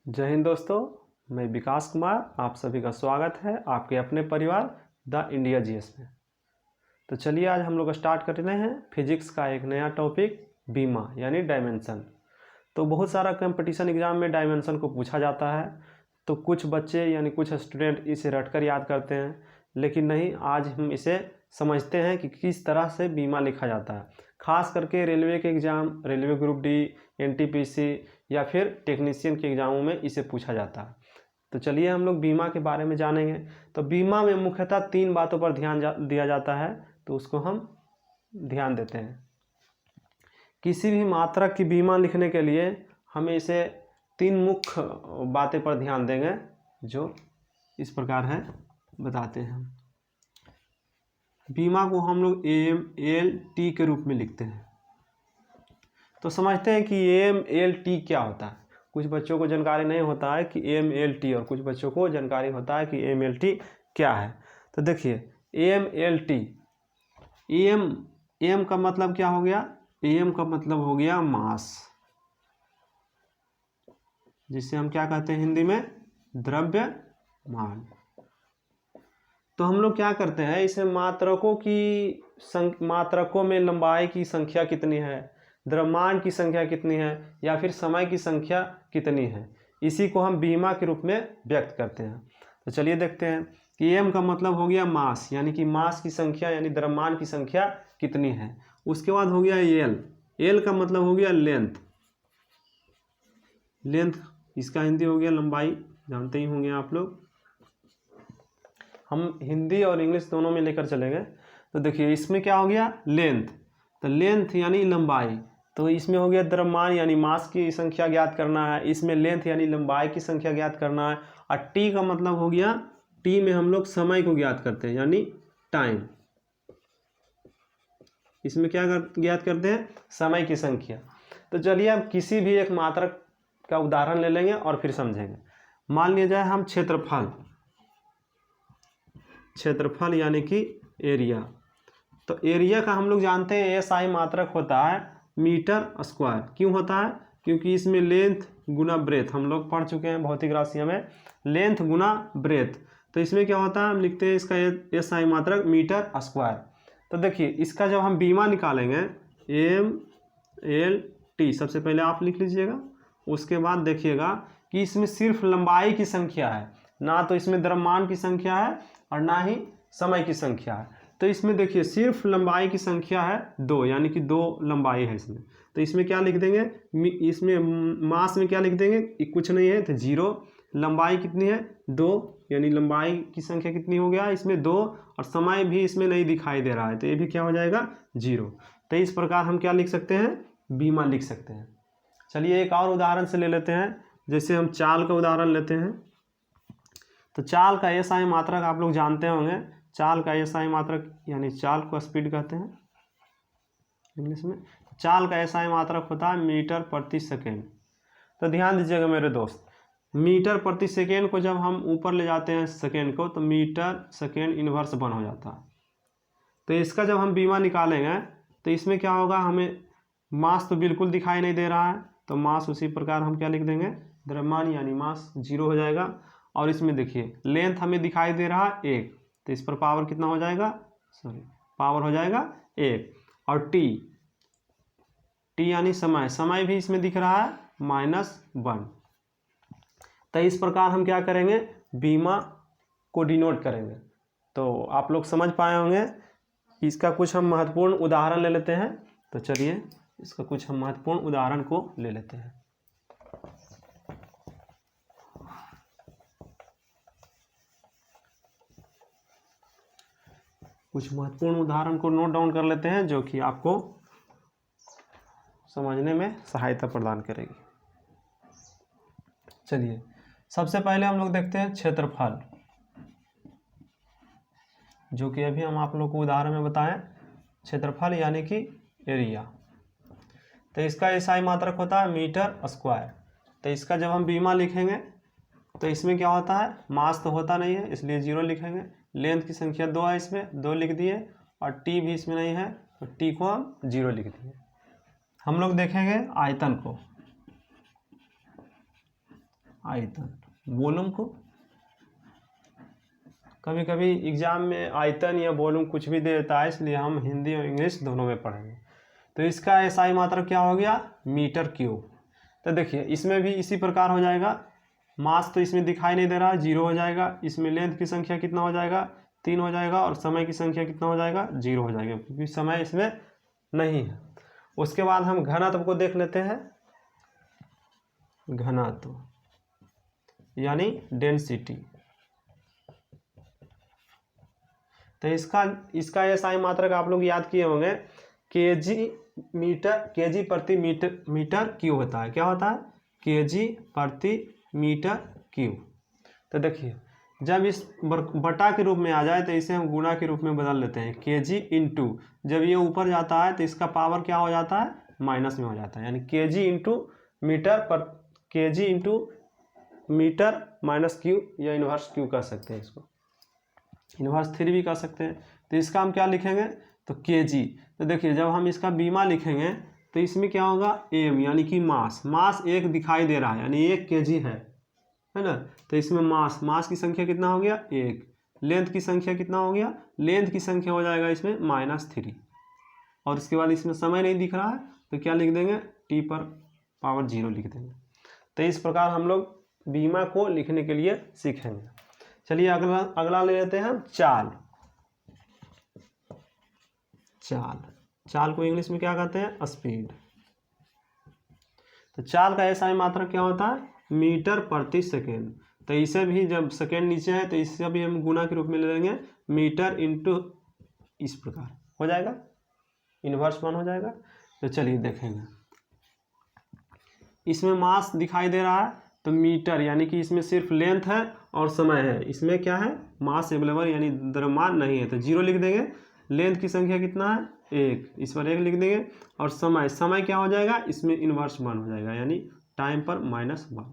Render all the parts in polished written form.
जय हिंद दोस्तों, मैं विकास कुमार। आप सभी का स्वागत है आपके अपने परिवार द इंडिया जीएस में। तो चलिए आज हम लोग स्टार्ट कर रहे हैं फिजिक्स का एक नया टॉपिक, बीमा यानी डायमेंशन। तो बहुत सारा कंपटीशन एग्जाम में डायमेंशन को पूछा जाता है, तो कुछ बच्चे यानी कुछ स्टूडेंट इसे रटकर याद करते हैं, लेकिन नहीं, आज हम इसे समझते हैं कि किस तरह से बीमा लिखा जाता है। खास करके रेलवे के exam, railway group D, NTPC या फिर टेक्नीशियन के एग्ज़ामों में इसे पूछा जाता है। तो चलिए हम लोग बीमा के बारे में जानेंगे। तो बीमा में मुख्यतः 3 बातों पर ध्यान दिया जाता है, तो उसको हम ध्यान देते हैं। किसी भी मात्रक की बीमा लिखने के लिए हमें इसे 3 मुख्य बातें पर ध्यान देंगे, जो इस प्रकार है, बताते हैं। बीमा को हम लोग AMLT के रूप में लिखते हैं। तो समझते हैं कि AMLT क्या होता है। कुछ बच्चों को जानकारी नहीं होता है कि AMLT, और कुछ बच्चों को जानकारी होता है कि AMLT क्या है। तो देखिए AMLT, AM का मतलब क्या हो गया? AM का मतलब हो गया मास, जिसे हम क्या कहते हैं हिंदी में? द्रव्यमान। तो हम लोग क्या करते हैं, इसे मात्रकों में लंबाई की संख्या कितनी है, द्रव्यमान की संख्या कितनी है, या फिर समय की संख्या कितनी है, इसी को हम बीमा के रूप में व्यक्त करते हैं। तो चलिए देखते हैं कि एम का मतलब हो गया मास, यानी कि मास की संख्या यानी द्रव्यमान की संख्या कितनी है। उसके बाद हो गया एल का मतलब हो गया लेंथ। इसका हिंदी हो गया लंबाई, जानते ही होंगे आप लोग। हम हिंदी और इंग्लिश दोनों में लेकर चलेंगे। तो देखिए इसमें क्या हो गया? लेंथ। तो लेंथ यानी लंबाई, तो इसमें हो गया द्रव्यमान यानी मास की संख्या ज्ञात करना है, इसमें लेंथ यानी लंबाई की संख्या ज्ञात करना है। और टी का मतलब हो गया, टी में हम लोग समय को ज्ञात करते हैं यानी टाइम। इसमें क्या ज्ञात करते हैं? समय की संख्या। तो चलिए हम किसी भी एक मात्रक का उदाहरण ले लेंगे और फिर समझेंगे। मान लिया जाए हम क्षेत्रफल यानी कि एरिया। तो एरिया का हम लोग जानते हैं SI मात्रक होता है मीटर स्क्वायर। क्यों होता है? क्योंकि इसमें लेंथ गुना ब्रेथ, हम लोग पढ़ चुके हैं भौतिक राशियों में, लेंथ गुना ब्रेथ। तो इसमें क्या होता है, हम लिखते हैं इसका SI मात्रक मीटर स्क्वायर। तो देखिए इसका जब हम बीमा निकालेंगे AMLT, सबसे पहले आप लिख लीजिएगा। उसके बाद देखिएगा कि इसमें सिर्फ लंबाई की संख्या है, ना तो इसमें द्रव्यमान की संख्या है और ना ही समय की संख्या है। तो इसमें देखिए सिर्फ लंबाई की संख्या है 2, यानी कि 2 लंबाई है इसमें। तो इसमें क्या लिख देंगे? इसमें मास में क्या लिख देंगे? कुछ नहीं है तो 0। लंबाई कितनी है? 2, यानी लंबाई की संख्या कितनी हो गया इसमें? 2। और समय भी इसमें नहीं दिखाई दे रहा है, तो ये भी क्या हो जाएगा? 0। तो इस प्रकार हम क्या लिख सकते हैं? बीमा लिख सकते हैं। चलिए एक और उदाहरण से ले लेते हैं। जैसे हम चाल का उदाहरण लेते हैं। तो चाल का SI मात्रक आप लोग जानते होंगे। चाल का SI मात्रक यानी चाल को स्पीड कहते हैं इंग्लिश में। चाल का SI मात्रक होता है मीटर प्रति सेकेंड। तो ध्यान दीजिएगा मेरे दोस्त, मीटर प्रति सेकेंड को जब हम ऊपर ले जाते हैं सेकेंड को, तो मीटर सेकेंड इनवर्स 1 हो जाता है। तो इसका जब हम बीमा निकालेंगे तो इसमें क्या होगा, हमें मास तो बिल्कुल दिखाई नहीं दे रहा है, तो मास उसी प्रकार हम क्या लिख देंगे? द्रव्यमान यानी मास 0 हो जाएगा। और इसमें देखिए लेंथ हमें दिखाई दे रहा है 1, तो इस पर पावर कितना हो जाएगा? पावर हो जाएगा 1। और टी यानी समय भी इसमें दिख रहा है -1। तो इस प्रकार हम क्या करेंगे? बीमा को डिनोट करेंगे। तो आप लोग समझ पाए होंगे। इसका कुछ हम महत्वपूर्ण उदाहरण ले लेते हैं। तो चलिए इसका कुछ हम महत्वपूर्ण उदाहरण को ले लेते हैं। कुछ महत्वपूर्ण उदाहरण को नोट डाउन कर लेते हैं, जो कि आपको समझने में सहायता प्रदान करेगी। चलिए सबसे पहले हम लोग देखते हैं क्षेत्रफल, जो कि अभी हम आप लोग को उदाहरण में बताएं। क्षेत्रफल यानी कि एरिया। तो इसका SI मात्रक होता है मीटर स्क्वायर। तो इसका जब हम बीमा लिखेंगे तो इसमें क्या होता है? मास तो होता नहीं है, इसलिए 0 लिखेंगे। लेंथ की संख्या 2 है, इसमें 2 लिख दिए। और टी भी इसमें नहीं है, तो टी को हम 0 लिख दिए। हम लोग देखेंगे आयतन को। आयतन, वॉल्यूम को। कभी कभी एग्जाम में आयतन या वॉल्यूम कुछ भी दे देता है, इसलिए हम हिंदी और इंग्लिश दोनों में पढ़ेंगे। तो इसका एसआई मात्रक क्या हो गया, मीटर क्यूब। तो देखिए इसमें भी इसी प्रकार हो जाएगा, मास तो इसमें दिखाई नहीं दे रहा है, 0 हो जाएगा। इसमें लेंथ की संख्या कितना हो जाएगा, 3 हो जाएगा, और समय की संख्या कितना हो जाएगा, 0 हो जाएगा, क्योंकि समय इसमें नहीं है। उसके बाद हम घनत्व को देख लेते हैं, घनत्व यानी डेंसिटी। तो इसका एसआई मात्रक आप लोग याद किए होंगे, केजी प्रति मीटर क्यूब होता है। क्या होता है, केजी प्रति मीटर क्यूब। तो देखिए जब इस बटा के रूप में आ जाए तो इसे हम गुणा के रूप में बदल लेते हैं, केजी इंटू, जब ये ऊपर जाता है तो इसका पावर क्या हो जाता है, माइनस में हो जाता है, यानी kg into metre minus cube, या इन्वर्स क्यू कह सकते हैं, इसको इन्वर्स 3 भी कह सकते हैं। तो इसका हम क्या लिखेंगे, तो केजी। तो देखिए जब हम इसका बीमा लिखेंगे तो इसमें क्या होगा, एम यानी कि मास 1 दिखाई दे रहा है, यानी 1 केजी है ना। तो इसमें मास की संख्या कितना हो गया, 1। लेंथ की संख्या कितना हो गया, लेंथ की संख्या हो जाएगा इसमें -3। और इसके बाद इसमें समय नहीं दिख रहा है तो क्या लिख देंगे, टी पर पावर 0 लिख देंगे। तो इस प्रकार हम लोग बीमा को लिखने के लिए सीखेंगे। चलिए अगला ले लेते हैं हम चाल। चाल को इंग्लिश में क्या कहते हैं, स्पीड। तो चाल का एसआई मात्रक क्या होता है, मीटर प्रति सेकेंड। तो इसे भी जब सेकेंड नीचे है तो इससे भी हम गुना के रूप में ले लेंगे, मीटर इंटू, इस प्रकार हो जाएगा, इन्वर्स 1 हो जाएगा। तो चलिए देखेंगे, इसमें मास दिखाई दे रहा है तो मीटर, यानी कि इसमें सिर्फ लेंथ है और समय है, इसमें क्या है, मास अवेलेबल यानी द्रव्यमान नहीं है, तो 0 लिख देंगे। लेंथ की संख्या कितना है, 1, इस पर 1 लिख देंगे। और समय क्या हो जाएगा, इसमें इन्वर्स 1 हो जाएगा, यानी टाइम पर -1।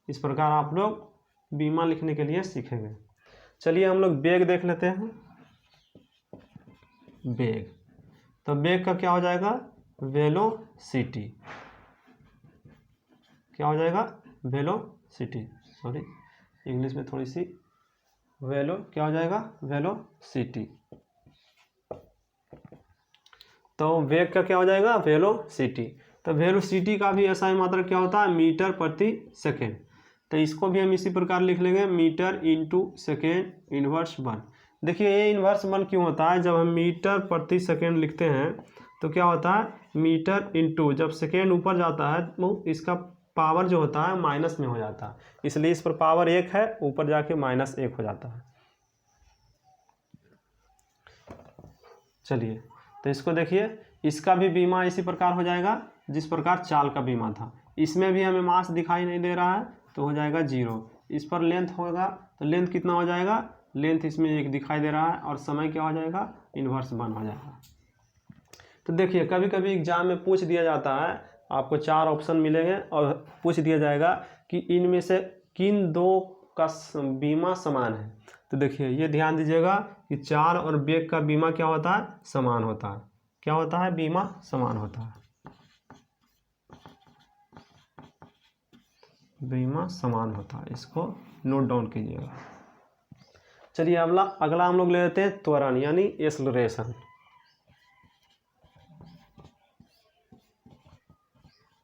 इस प्रकार आप लोग बीमा लिखने के लिए सीखेंगे। चलिए हम लोग वेग देख लेते हैं, वेग। तो वेग का क्या हो जाएगा, वेलोसिटी। क्या हो जाएगा, वेलोसिटी, सॉरी इंग्लिश में थोड़ी सी, क्या हो जाएगा, वेलोसिटी। तो वेग का क्या हो जाएगा, वेलोसिटी। तो वेलोसिटी का भी एसआई मात्रक क्या होता है, मीटर प्रति सेकेंड। तो इसको भी हम इसी प्रकार लिख लेंगे, मीटर इंटू सेकेंड इन्वर्स 1। देखिए ये इन्वर्स 1 क्यों होता है, जब हम मीटर प्रति सेकेंड लिखते हैं तो क्या होता है, मीटर इंटू, जब सेकेंड ऊपर जाता है तो इसका पावर जो होता है माइनस में हो जाता है, इसलिए इस पर पावर 1 है, ऊपर जाके -1 हो जाता है। चलिए तो इसको देखिए, इसका भी बीमा इसी प्रकार हो जाएगा जिस प्रकार चाल का बीमा था। इसमें भी हमें मास दिखाई नहीं दे रहा है तो हो जाएगा 0। इस पर लेंथ होगा तो लेंथ कितना हो जाएगा, लेंथ इसमें 1 दिखाई दे रहा है, और समय क्या हो जाएगा, इन्वर्स 1 हो जाएगा। तो देखिए कभी कभी एग्जाम में पूछ दिया जाता है, आपको 4 ऑप्शन मिलेंगे और पूछ दिया जाएगा कि इनमें से किन 2 का बीमा समान है। तो देखिए ये ध्यान दीजिएगा कि चाल और वेग का बीमा क्या होता है, समान होता है। क्या होता है, बीमा समान होता है, बीमा समान होता है, इसको नोट डाउन कीजिएगा। चलिए अगला हम लोग ले लेते हैं त्वरण यानी एक्सेलरेशन।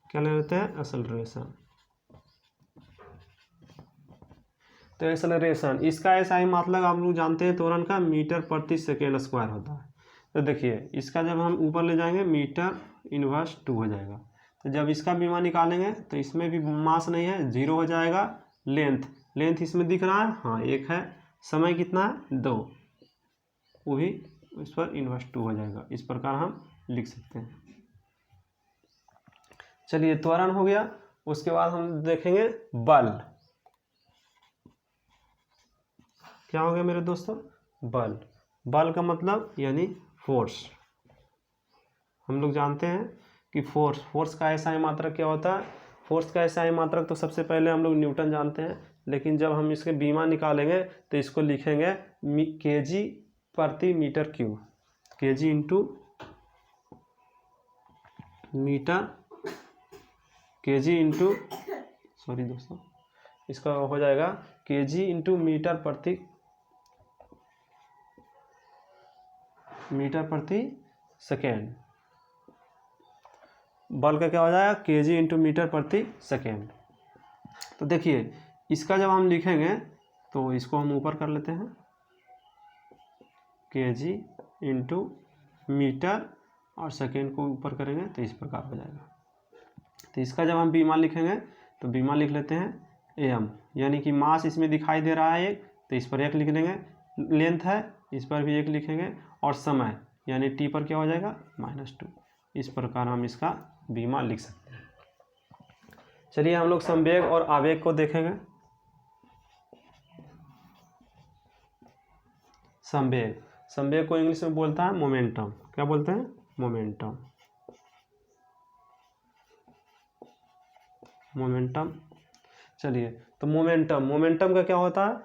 क्या ले लेते हैं, एक्सेलरेशन। तो एक्सेलरेशन, इसका एसआई मतलब आप लोग जानते हैं त्वरण का, मीटर प्रति सेकेंड स्क्वायर होता है। तो देखिए इसका जब हम ऊपर ले जाएंगे मीटर इन्वर्स 2 हो जाएगा। तो जब इसका बीमा निकालेंगे तो इसमें भी मास नहीं है, 0 हो जाएगा। लेंथ इसमें दिख रहा है, हाँ 1 है। समय कितना है, 2, वो भी इस पर इन्वर्स 2 हो जाएगा। इस प्रकार हम लिख सकते हैं। चलिए त्वरण हो गया। उसके बाद हम देखेंगे बल। क्या हो गया मेरे दोस्तों, बल का मतलब यानी फोर्स। हम लोग जानते हैं कि फोर्स का एसआई मात्रक क्या होता है। फोर्स का एसआई मात्रक तो सबसे पहले हम लोग न्यूटन जानते हैं, लेकिन जब हम इसके बीमा निकालेंगे तो इसको लिखेंगे केजी प्रति metre cube, kg into metre, kg into sorry दोस्तों, इसका हो जाएगा केजी इंटू मीटर प्रति सेकेंड। बल का क्या हो जाएगा, केजी इंटू मीटर प्रति सेकेंड। तो देखिए इसका जब हम लिखेंगे तो इसको हम ऊपर कर लेते हैं, केजी इंटू मीटर और सेकेंड को ऊपर करेंगे तो इस प्रकार हो जाएगा। तो इसका जब हम बीमा लिखेंगे तो बीमा लिख लेते हैं एम, यानी कि मास इसमें दिखाई दे रहा है एक, तो इस पर एक लिख लेंगे, लेंथ है इस पर भी एक लिखेंगे, और समय यानी टी पर क्या हो जाएगा -2। इस प्रकार हम इसका बीमा लिख सकते हैं। चलिए हम लोग संवेग और आवेग को देखेंगे। संवेग को इंग्लिश में बोलता है मोमेंटम। क्या बोलते हैं, मोमेंटम। चलिए तो मोमेंटम का क्या होता है,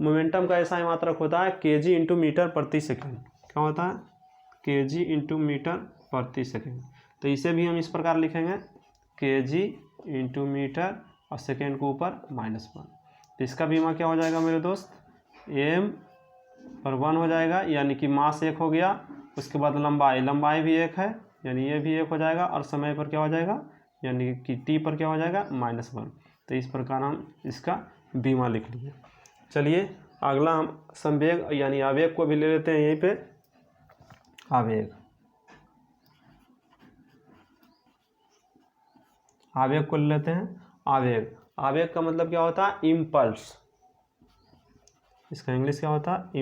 मोमेंटम का ऐसा ही मात्रक होता है केजी इंटू मीटर प्रति सेकेंड। क्या होता है, केजी इंटू मीटर प्रति सेकेंड। तो इसे भी हम इस प्रकार लिखेंगे, केजी इंटू मीटर और सेकेंड को ऊपर -1। तो इसका बीमा क्या हो जाएगा मेरे दोस्त, एम पर 1 हो जाएगा, यानी कि मास 1 हो गया। उसके बाद लंबाई भी 1 है, यानी ये भी 1 हो जाएगा, और समय पर क्या हो जाएगा, यानी कि टी पर क्या हो जाएगा -1। तो इस प्रकार हम इसका बीमा लिख लिए। चलिए अगला हम संवेग यानी आवेग को भी ले लेते हैं यहीं पे। आवेग को ले लेते हैं। आवेग का मतलब क्या होता है, इम्पल्स। इसका इंग्लिश क्या होता है,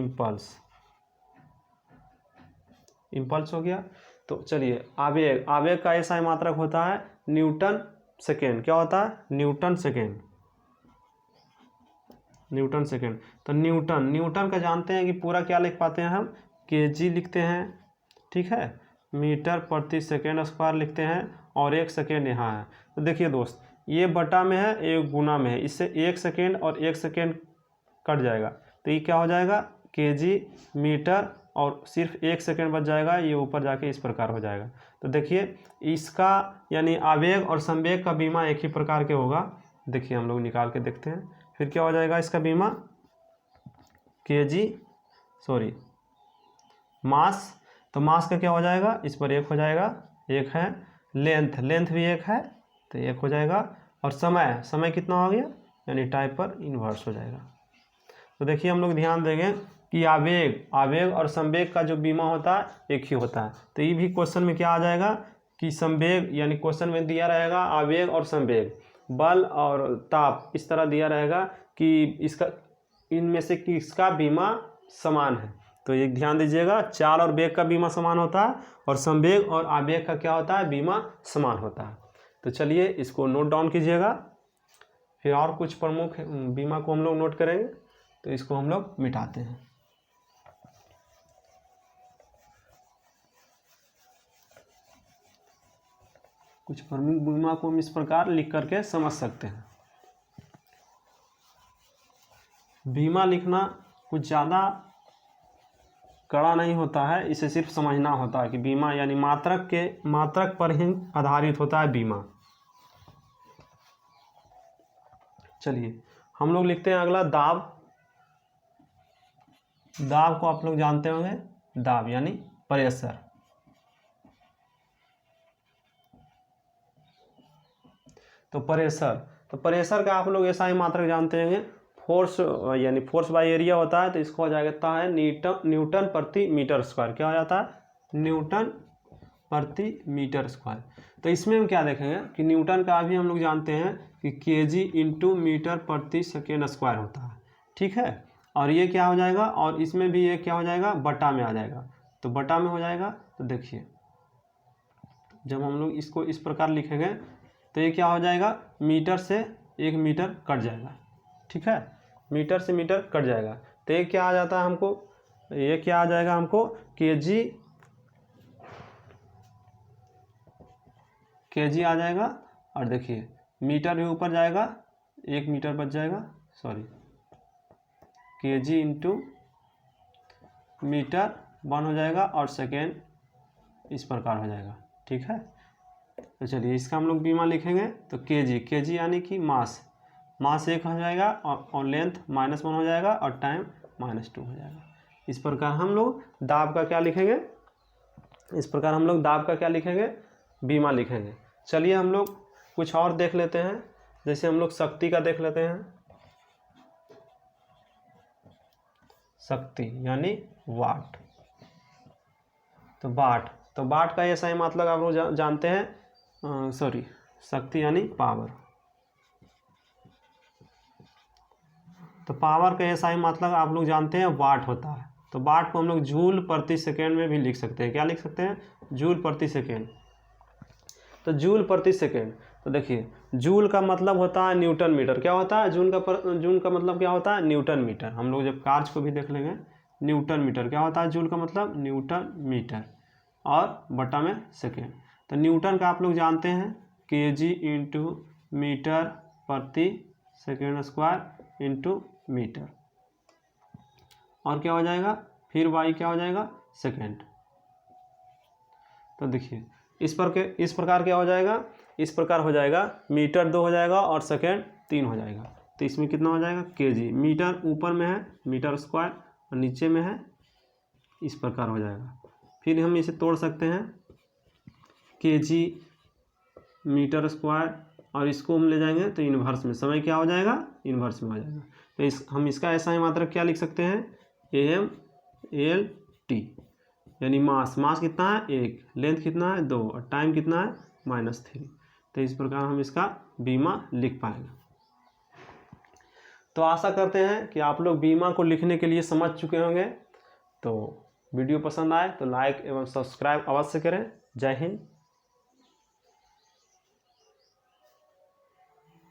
इम्पल्स हो गया। तो चलिए आवेग का ऐसा मात्रक होता है न्यूटन सेकेंड। क्या होता है, न्यूटन सेकेंड। तो न्यूटन का जानते हैं कि पूरा क्या लिख पाते हैं हम, केजी लिखते हैं, ठीक है, मीटर प्रति सेकेंड स्क्वायर लिखते हैं, और 1 सेकेंड यहाँ है। तो देखिए दोस्त, ये बटा में है, एक गुना में है, इससे 1 सेकेंड और 1 सेकेंड कट जाएगा, तो ये क्या हो जाएगा, केजी मीटर, और सिर्फ 1 सेकेंड बच जाएगा, ये ऊपर जाके इस प्रकार हो जाएगा। तो देखिए इसका यानी आवेग और संवेग का बीमा एक ही प्रकार के होगा। देखिए हम लोग निकाल के देखते हैं, फिर क्या हो जाएगा इसका बीमा, मास। तो मास का क्या हो जाएगा, इस पर 1 हो जाएगा, 1 है, लेंथ भी 1 है, तो 1 हो जाएगा, और समय कितना हो गया, यानी टाइप पर इन्वर्स हो जाएगा। तो देखिए हम लोग ध्यान देंगे कि आवेग और संवेग का जो बीमा होता है एक ही होता है। तो ये भी क्वेश्चन में क्या आ जाएगा कि संवेग, यानी क्वेश्चन में दिया रहेगा आवेग और संवेग, बल और ताप, इस तरह दिया रहेगा कि इसका इनमें से किसका बीमा समान है। तो एक ध्यान दीजिएगा, चाल और वेग का बीमा समान होता है, और संवेग और आवेग का क्या होता है, बीमा समान होता है। तो चलिए इसको नोट डाउन कीजिएगा, फिर और कुछ प्रमुख बीमा को हम लोग नोट करेंगे। तो इसको हम लोग मिटाते हैं। कुछ प्रमुख बीमा को हम इस प्रकार लिख करके समझ सकते हैं। बीमा लिखना कुछ ज़्यादा कड़ा नहीं होता है, इसे सिर्फ समझना होता है कि बीमा यानी मात्रक पर ही आधारित होता है बीमा। चलिए हम लोग लिखते हैं अगला दाब को आप लोग जानते होंगे, दाब यानी प्रेशर। तो प्रेशर का आप लोग ऐसा ही मात्रक जानते होंगे, फोर्स यानी फोर्स बाय एरिया होता है। तो इसको हो जाता है न्यूटन प्रति मीटर स्क्वायर। क्या हो जाता है, न्यूटन प्रति मीटर स्क्वायर। तो इसमें हम क्या देखेंगे कि न्यूटन का भी हम लोग जानते हैं कि केजी इंटू मीटर प्रति सेकेंड स्क्वायर होता है, ठीक है। और ये क्या हो जाएगा, और इसमें भी ये क्या हो जाएगा, बटा में आ जाएगा। तो बटा में हो जाएगा। तो देखिए जब हम लोग इसको इस प्रकार लिखेंगे तो ये क्या हो जाएगा, मीटर से 1 मीटर कट जाएगा, ठीक है, मीटर से मीटर कट जाएगा। तो ये क्या आ जाता है हमको, ये क्या आ जाएगा हमको, केजी आ जाएगा। और देखिए मीटर भी ऊपर जाएगा, 1 मीटर बच जाएगा, केजी इंटू मीटर 1 हो जाएगा, और सेकेंड इस प्रकार हो जाएगा, ठीक है। तो चलिए इसका हम लोग बीमा लिखेंगे। तो केजी यानी कि मास, मास 1 हो जाएगा और लेंथ -1 हो जाएगा और टाइम -2 हो जाएगा। इस प्रकार हम लोग दाब का क्या लिखेंगे, बीमा लिखेंगे। चलिए हम लोग कुछ और देख लेते हैं, जैसे हम लोग शक्ति का देख लेते हैं। शक्ति यानी वाट। तो वाट का ऐसा ही मतलब आप लोग जानते हैं, शक्ति यानी पावर। तो पावर का ऐसा ही मतलब आप लोग जानते हैं वाट होता है। तो वाट को हम लोग जूल प्रति सेकेंड में भी लिख सकते हैं। क्या लिख सकते हैं? जूल प्रति सेकेंड। तो जूल प्रति सेकेंड, तो देखिए जूल का मतलब होता है न्यूटन मीटर। क्या होता है? जूल का मतलब क्या होता है? Newton metre. हम लोग जब कार्य को भी देख लेंगे, न्यूटन मीटर। क्या होता है जूल का मतलब? न्यूटन मीटर और बटा में सेकेंड। तो न्यूटन का आप लोग जानते हैं केजी इंटू मीटर प्रति सेकेंड स्क्वायर इंटू मीटर। और क्या हो जाएगा? फिर वाई क्या हो जाएगा? सेकेंड। तो देखिए इस प्रकार क्या हो जाएगा? इस प्रकार हो जाएगा, मीटर 2 हो जाएगा और सेकेंड 3 हो जाएगा। तो इसमें कितना हो जाएगा? केजी। मीटर ऊपर में है मीटर स्क्वायर और नीचे में है, इस प्रकार हो जाएगा। फिर हम इसे तोड़ सकते हैं, केजी मीटर स्क्वायर, और इसको हम ले जाएंगे तो इन्वर्स में। समय क्या हो जाएगा? इन्वर्स में हो जाएगा। तो हम इसका ऐसा ही मात्रक क्या लिख सकते हैं? AMLT यानी मास कितना है? 1, लेंथ कितना है? 2 और टाइम कितना है? -3। तो इस प्रकार हम इसका बीमा लिख पाएंगे। तो आशा करते हैं कि आप लोग बीमा को लिखने के लिए समझ चुके होंगे। तो वीडियो पसंद आए तो लाइक एवं सब्सक्राइब अवश्य करें। जय हिंद।